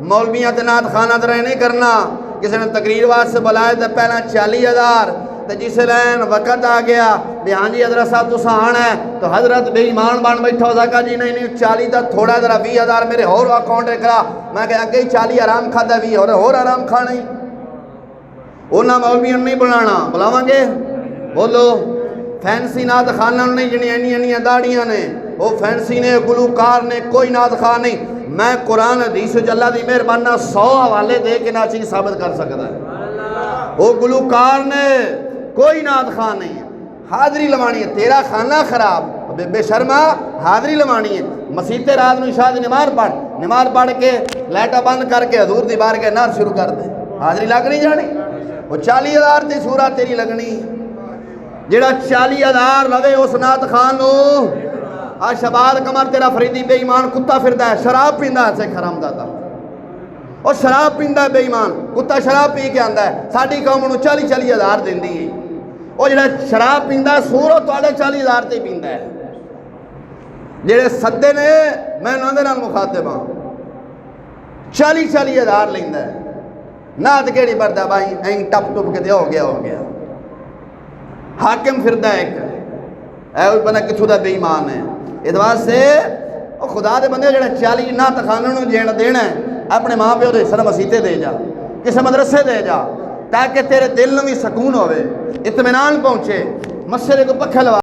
मौलवियां ते नात खाना तरह नहीं करना। किसी ने तकरीर वास्ते बुलाया तो पहला 40,000, तो जिस लैन वक़्त आ गया भी हाँ जी हजरत साहब तुसा आना है, तो हजरत बेईमान बन बैठा हो सका जी नहीं 40 का थोड़ा जरा 20,000 मेरे होर अकाउंट करा। मैं क्या अगे ही 40 आराम खादा 20 होर आराम खाना ही। उन्होंने मौलवियों नहीं बुलाना, बुलावांगे बोलो। फैंसी नात खाना नहीं जनिया इन्निया दाड़ियाँ ने, वो फैंसी ने गुलूकार ने, कोई नात खान नहीं। मैं कुरान हदीस अल्लाह की मेहरबानी 100 हवाले दे के ना चीज साबित कर सकता है। वो गुलूकार ने कोई नात खान नहीं है। हाजरी लवानी है, तेरा खाना खराब बेशर्मा, हाजरी लवानी है। मसीते रात में शायद नमाज पढ़ के लाइटा बंद करके हजूर दी बार के नार शुरू कर दे, हाजरी लग नहीं जानी। वो 40,000 की सूरत तेरी लगनी। जेड़ा 40,000 लवे उस नात खान आ शबाद कमर तेरा फरीदी बेईमान कुत्ता फिरदा है, शराब पींदा है सिख हरामजादा। और शराब पींदा है बेईमान कुत्ता, शराब पी के आंदा है। साडी कौम नूं 40,000 दिंदी है। और जेड़ा शराब पींदा सूर तुहाडे 40,000 ते पींदा है। जेड़े सद्दे ने मैं उन्हां दे नाल मुखातिब हां, 40,000 लैंदा है। नात केड़ी पढ़दा भाई ऐं टप टुप के हो गया। हाकिम फिरदा एक ऐ बंदा किथों दा बेईमान है। इस वास्ते खुदा दे बंदे जेड़ा 40 नात खाना देना है, अपने माँ प्यो के सर मसीते दे जा, किसी मदरसे दे जा, ताकि तेरे दिल में भी सकून होवे, इत्मीनान पहुँचे। मसले को पक्खा लवा।